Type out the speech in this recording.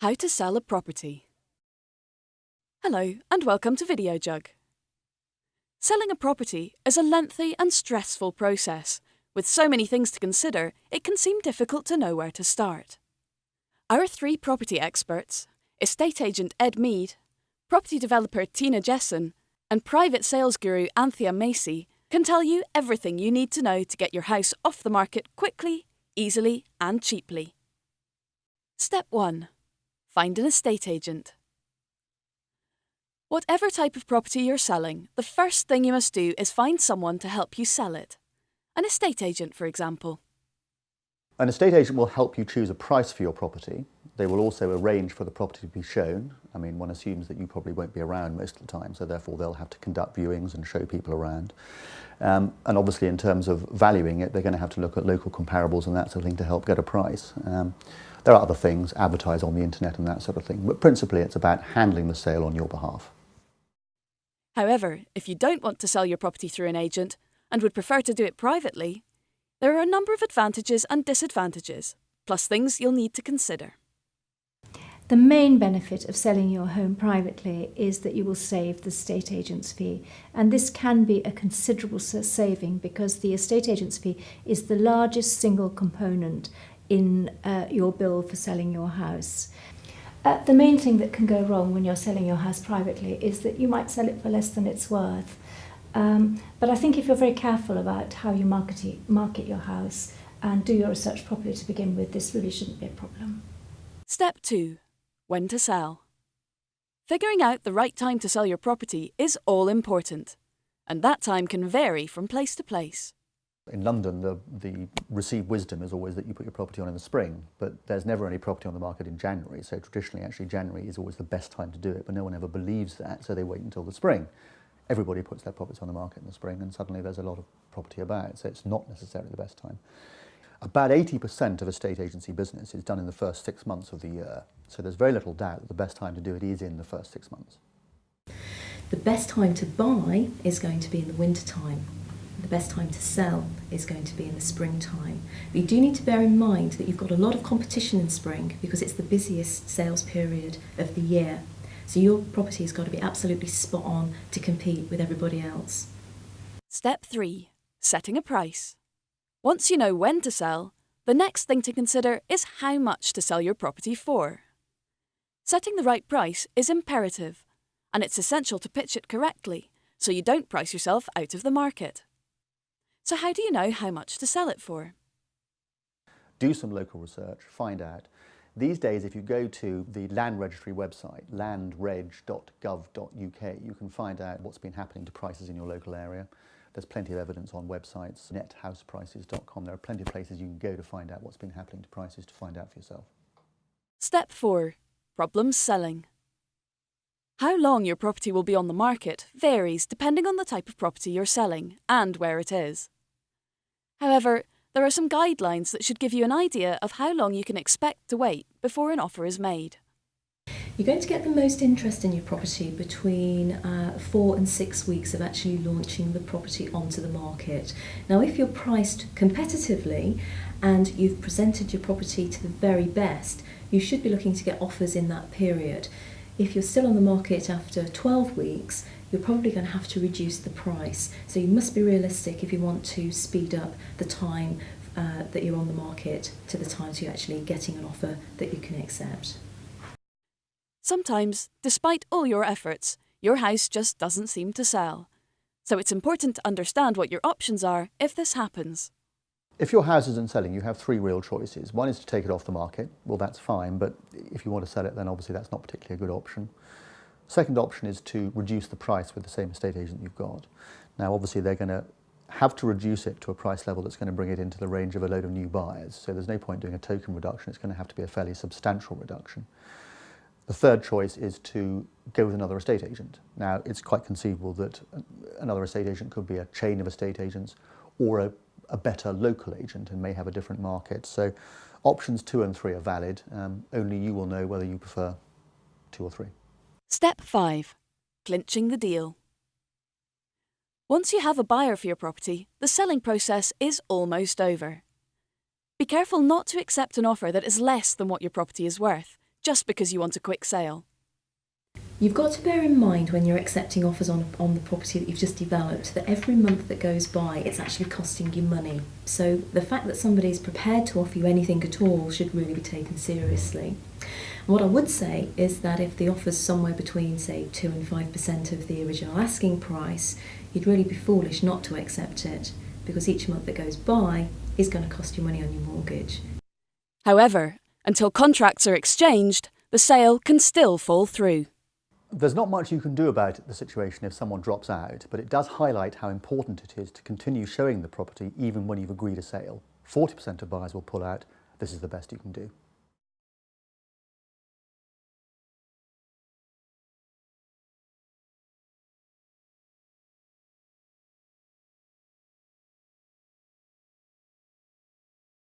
How to sell a property. Hello and welcome to Videojug. Selling a property is a lengthy and stressful process. With so many things to consider, it can seem difficult to know where to start. Our three property experts, estate agent Ed Mead, property developer Tina Jesson, and private sales guru Anthea Macy, can tell you everything you need to know to get your house off the market quickly, easily and cheaply. Step 1. Find an estate agent. Whatever type of property you're selling, the first thing you must do is find someone to help you sell it. An estate agent, for example. An estate agent will help you choose a price for your property. They will also arrange for the property to be shown. I mean, one assumes that you probably won't be around most of the time, so therefore they'll have to conduct viewings and show people around. And obviously in terms of valuing it, they're going to have to look at local comparables and that sort of thing to help get a price. There are other things, advertise on the internet and that sort of thing, but principally it's about handling the sale on your behalf. However, if you don't want to sell your property through an agent and would prefer to do it privately, there are a number of advantages and disadvantages, plus things you'll need to consider. The main benefit of selling your home privately is that you will save the estate agent's fee, and this can be a considerable saving because the estate agent's fee is the largest single component in your bill for selling your house. The main thing that can go wrong when you're selling your house privately is that you might sell it for less than it's worth. But I think if you're very careful about how you market your house and do your research properly to begin with, this really shouldn't be a problem. Step 2. When to sell. Figuring out the right time to sell your property is all important, and that time can vary from place to place. In London, the received wisdom is always that you put your property on in the spring, but there's never any property on the market in January, so traditionally actually January is always the best time to do it, but no one ever believes that, so they wait until the spring. Everybody puts their properties on the market in the spring and suddenly there's a lot of property about, so it's not necessarily the best time. About 80% of estate agency business is done in the first 6 months of the year, so there's very little doubt that the best time to do it is in the first 6 months. The best time to buy is going to be in the winter time. The best time to sell is going to be in the springtime. But you do need to bear in mind that you've got a lot of competition in spring because it's the busiest sales period of the year. So your property has got to be absolutely spot on to compete with everybody else. Step 3. Setting a price. Once you know when to sell, the next thing to consider is how much to sell your property for. Setting the right price is imperative, and it's essential to pitch it correctly so you don't price yourself out of the market. So how do you know how much to sell it for? Do some local research, find out. These days, if you go to the Land Registry website, landreg.gov.uk, you can find out what's been happening to prices in your local area. There's plenty of evidence on websites, nethouseprices.com. There are plenty of places you can go to find out what's been happening to prices to find out for yourself. Step 4. Problems selling. How long your property will be on the market varies depending on the type of property you're selling and where it is. However, there are some guidelines that should give you an idea of how long you can expect to wait before an offer is made. You're going to get the most interest in your property between 4 and 6 weeks of actually launching the property onto the market. Now, if you're priced competitively and you've presented your property to the very best, you should be looking to get offers in that period. If you're still on the market after 12 weeks, you're probably going to have to reduce the price. So you must be realistic if you want to speed up the time that you're on the market to the time to actually getting an offer that you can accept. Sometimes, despite all your efforts, your house just doesn't seem to sell. So it's important to understand what your options are if this happens. If your house isn't selling, you have 3 real choices. One is to take it off the market. Well, that's fine, but if you want to sell it, then obviously that's not particularly a good option. Second option is to reduce the price with the same estate agent you've got. Now, obviously, they're going to have to reduce it to a price level that's going to bring it into the range of a load of new buyers. So there's no point doing a token reduction. It's going to have to be a fairly substantial reduction. The third choice is to go with another estate agent. Now, it's quite conceivable that another estate agent could be a chain of estate agents or a better local agent and may have a different market. So options 2 and 3 are valid. Only you will know whether you prefer 2 or 3. Step 5. Clinching the deal. Once you have a buyer for your property, the selling process is almost over. Be careful not to accept an offer that is less than what your property is worth, just because you want a quick sale. You've got to bear in mind when you're accepting offers on the property that you've just developed that every month that goes by it's actually costing you money. So the fact that somebody is prepared to offer you anything at all should really be taken seriously. What I would say is that if the offer's somewhere between, say, 2 and 5% of the original asking price, you'd really be foolish not to accept it, because each month that goes by is going to cost you money on your mortgage. However, until contracts are exchanged, the sale can still fall through. There's not much you can do about the situation if someone drops out, but it does highlight how important it is to continue showing the property even when you've agreed a sale. 40% of buyers will pull out. This is the best you can do.